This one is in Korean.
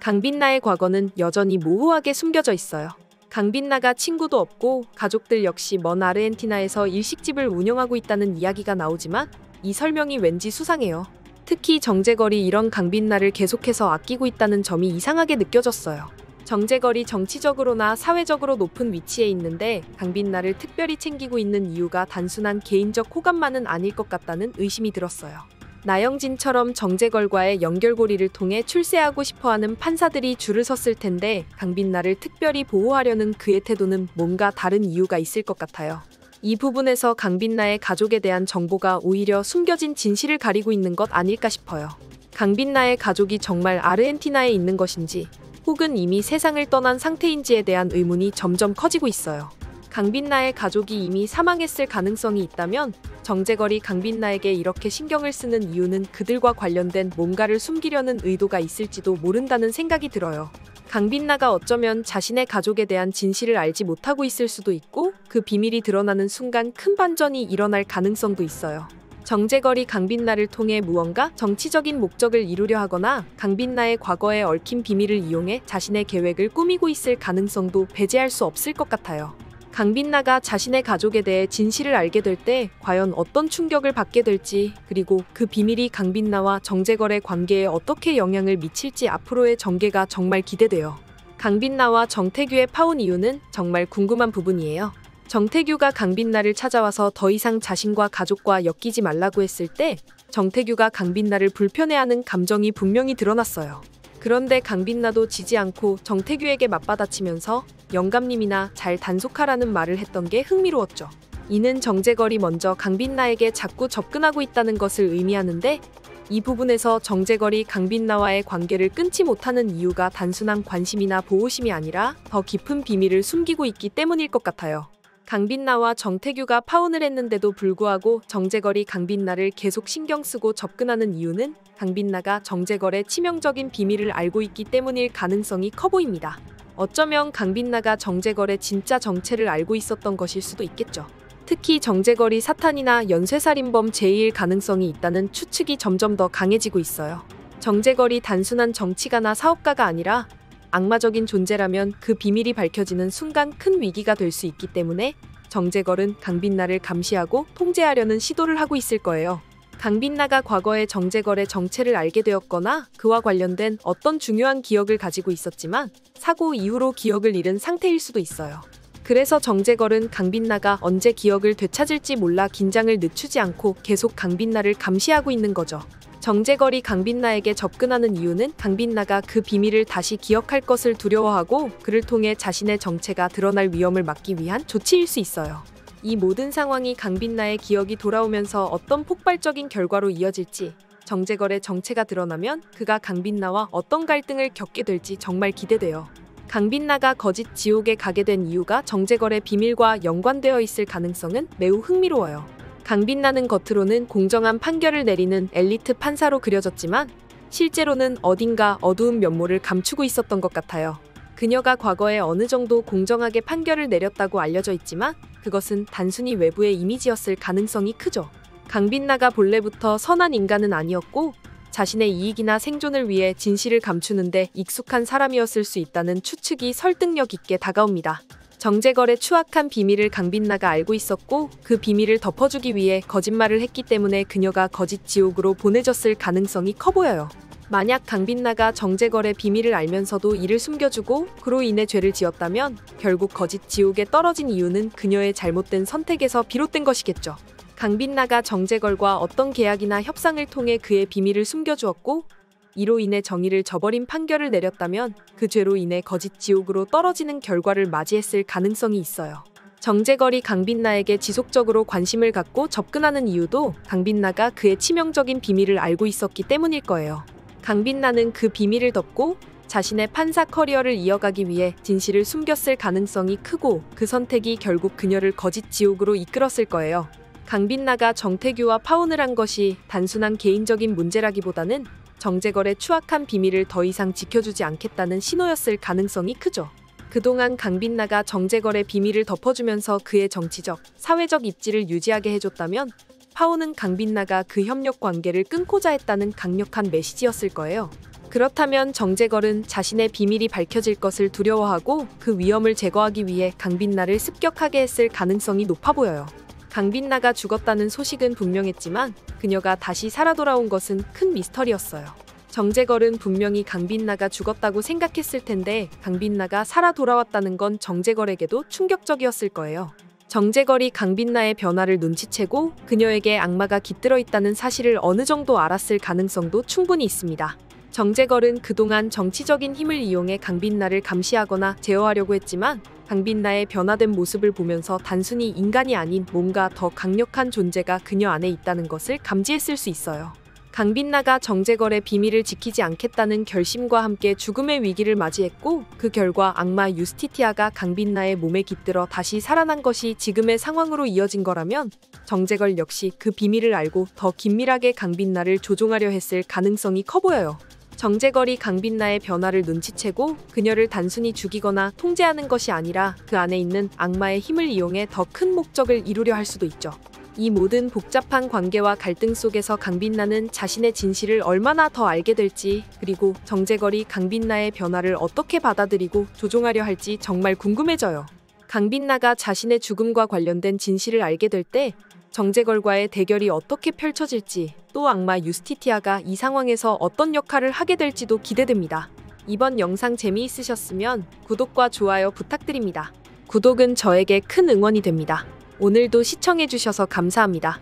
강빈나의 과거는 여전히 모호하게 숨겨져 있어요. 강빈나가 친구도 없고 가족들 역시 먼 아르헨티나에서 일식집을 운영하고 있다는 이야기가 나오지만 이 설명이 왠지 수상해요. 특히 정재걸이 이런 강빈나를 계속해서 아끼고 있다는 점이 이상하게 느껴졌어요. 정재걸이 정치적으로나 사회적으로 높은 위치에 있는데 강빈나를 특별히 챙기고 있는 이유가 단순한 개인적 호감만은 아닐 것 같다는 의심이 들었어요. 나영진처럼 정재걸과의 연결고리를 통해 출세하고 싶어하는 판사들이 줄을 섰을 텐데 강빈나를 특별히 보호하려는 그의 태도는 뭔가 다른 이유가 있을 것 같아요. 이 부분에서 강빈나의 가족에 대한 정보가 오히려 숨겨진 진실을 가리고 있는 것 아닐까 싶어요. 강빈나의 가족이 정말 아르헨티나에 있는 것인지 혹은 이미 세상을 떠난 상태인지에 대한 의문이 점점 커지고 있어요. 강빈나의 가족이 이미 사망했을 가능성이 있다면 정재걸이 강빈나에게 이렇게 신경을 쓰는 이유는 그들과 관련된 뭔가를 숨기려는 의도가 있을지도 모른다는 생각이 들어요. 강빈나가 어쩌면 자신의 가족에 대한 진실을 알지 못하고 있을 수도 있고 그 비밀이 드러나는 순간 큰 반전이 일어날 가능성도 있어요. 정재걸이 강빈나를 통해 무언가 정치적인 목적을 이루려 하거나 강빈나의 과거에 얽힌 비밀을 이용해 자신의 계획을 꾸미고 있을 가능성도 배제할 수 없을 것 같아요. 강빈나가 자신의 가족에 대해 진실을 알게 될 때 과연 어떤 충격을 받게 될지, 그리고 그 비밀이 강빈나와 정재걸의 관계에 어떻게 영향을 미칠지 앞으로의 전개가 정말 기대돼요. 강빈나와 정태규의 파혼 이유는 정말 궁금한 부분이에요. 정태규가 강빈나를 찾아와서 더 이상 자신과 가족과 엮이지 말라고 했을 때 정태규가 강빈나를 불편해하는 감정이 분명히 드러났어요. 그런데 강빈나도 지지 않고 정태규에게 맞받아치면서 영감님이나 잘 단속하라는 말을 했던 게 흥미로웠죠. 이는 정재걸이 먼저 강빈나에게 자꾸 접근하고 있다는 것을 의미하는데 이 부분에서 정재걸이 강빈나와의 관계를 끊지 못하는 이유가 단순한 관심이나 보호심이 아니라 더 깊은 비밀을 숨기고 있기 때문일 것 같아요. 강빈나와 정태규가 파혼을 했는데도 불구하고 정재걸이 강빈나를 계속 신경 쓰고 접근하는 이유는 강빈나가 정재걸의 치명적인 비밀을 알고 있기 때문일 가능성이 커 보입니다. 어쩌면 강빈나가 정재걸의 진짜 정체를 알고 있었던 것일 수도 있겠죠. 특히 정재걸이 사탄이나 연쇄살인범 제2일 가능성이 있다는 추측이 점점 더 강해지고 있어요. 정재걸이 단순한 정치가나 사업가가 아니라 악마적인 존재라면 그 비밀이 밝혀지는 순간 큰 위기가 될 수 있기 때문에 정재걸은 강빈나를 감시하고 통제하려는 시도를 하고 있을 거예요. 강빈나가 과거에 정재걸의 정체를 알게 되었거나 그와 관련된 어떤 중요한 기억을 가지고 있었지만 사고 이후로 기억을 잃은 상태일 수도 있어요. 그래서 정재걸은 강빈나가 언제 기억을 되찾을지 몰라 긴장을 늦추지 않고 계속 강빈나를 감시하고 있는 거죠. 정재걸이 강빈나에게 접근하는 이유는 강빈나가 그 비밀을 다시 기억할 것을 두려워하고 그를 통해 자신의 정체가 드러날 위험을 막기 위한 조치일 수 있어요. 이 모든 상황이 강빈나의 기억이 돌아오면서 어떤 폭발적인 결과로 이어질지, 정재걸의 정체가 드러나면 그가 강빈나와 어떤 갈등을 겪게 될지 정말 기대돼요. 강빈나가 거짓 지옥에 가게 된 이유가 정재걸의 비밀과 연관되어 있을 가능성은 매우 흥미로워요. 강빈나는 겉으로는 공정한 판결을 내리는 엘리트 판사로 그려졌지만 실제로는 어딘가 어두운 면모를 감추고 있었던 것 같아요. 그녀가 과거에 어느 정도 공정하게 판결을 내렸다고 알려져 있지만 그것은 단순히 외부의 이미지였을 가능성이 크죠. 강빈나가 본래부터 선한 인간은 아니었고 자신의 이익이나 생존을 위해 진실을 감추는데 익숙한 사람이었을 수 있다는 추측이 설득력 있게 다가옵니다. 정재걸의 추악한 비밀을 강빈나가 알고 있었고 그 비밀을 덮어주기 위해 거짓말을 했기 때문에 그녀가 거짓 지옥으로 보내졌을 가능성이 커 보여요. 만약 강빈나가 정재걸의 비밀을 알면서도 이를 숨겨주고 그로 인해 죄를 지었다면 결국 거짓 지옥에 떨어진 이유는 그녀의 잘못된 선택에서 비롯된 것이겠죠. 강빈나가 정재걸과 어떤 계약이나 협상을 통해 그의 비밀을 숨겨주었고 이로 인해 정의를 저버린 판결을 내렸다면 그 죄로 인해 거짓 지옥으로 떨어지는 결과를 맞이했을 가능성이 있어요. 정재걸이 강빈나에게 지속적으로 관심을 갖고 접근하는 이유도 강빈나가 그의 치명적인 비밀을 알고 있었기 때문일 거예요. 강빈나는 그 비밀을 덮고 자신의 판사 커리어를 이어가기 위해 진실을 숨겼을 가능성이 크고 그 선택이 결국 그녀를 거짓 지옥으로 이끌었을 거예요. 강빈나가 정태규와 파혼을 한 것이 단순한 개인적인 문제라기보다는 정재걸의 추악한 비밀을 더 이상 지켜주지 않겠다는 신호였을 가능성이 크죠. 그동안 강빈나가 정재걸의 비밀을 덮어주면서 그의 정치적, 사회적 입지를 유지하게 해줬다면 파혼은 강빈나가 그 협력 관계를 끊고자 했다는 강력한 메시지였을 거예요. 그렇다면 정재걸은 자신의 비밀이 밝혀질 것을 두려워하고 그 위험을 제거하기 위해 강빛나를 습격하게 했을 가능성이 높아 보여요. 강빛나가 죽었다는 소식은 분명했지만 그녀가 다시 살아 돌아온 것은 큰 미스터리였어요. 정재걸은 분명히 강빛나가 죽었다고 생각했을 텐데 강빛나가 살아 돌아왔다는 건 정재걸에게도 충격적이었을 거예요. 정재걸이 강빛나의 변화를 눈치채고 그녀에게 악마가 깃들어 있다는 사실을 어느 정도 알았을 가능성도 충분히 있습니다. 정재걸은 그동안 정치적인 힘을 이용해 강빛나를 감시하거나 제어하려고 했지만 강빛나의 변화된 모습을 보면서 단순히 인간이 아닌 뭔가 더 강력한 존재가 그녀 안에 있다는 것을 감지했을 수 있어요. 강빛나가 정재걸의 비밀을 지키지 않겠다는 결심과 함께 죽음의 위기를 맞이했고 그 결과 악마 유스티티아가 강빛나의 몸에 깃들어 다시 살아난 것이 지금의 상황으로 이어진 거라면 정재걸 역시 그 비밀을 알고 더 긴밀하게 강빛나를 조종하려 했을 가능성이 커 보여요. 정재걸이 강빛나의 변화를 눈치채고 그녀를 단순히 죽이거나 통제하는 것이 아니라 그 안에 있는 악마의 힘을 이용해 더 큰 목적을 이루려 할 수도 있죠. 이 모든 복잡한 관계와 갈등 속에서 강빛나는 자신의 진실을 얼마나 더 알게 될지, 그리고 정재걸이 강빛나의 변화를 어떻게 받아들이고 조종하려 할지 정말 궁금해져요. 강빛나가 자신의 죽음과 관련된 진실을 알게 될 때 정재걸과의 대결이 어떻게 펼쳐질지, 또 악마 유스티티아가 이 상황에서 어떤 역할을 하게 될지도 기대됩니다. 이번 영상 재미있으셨으면 구독과 좋아요 부탁드립니다. 구독은 저에게 큰 응원이 됩니다. 오늘도 시청해주셔서 감사합니다.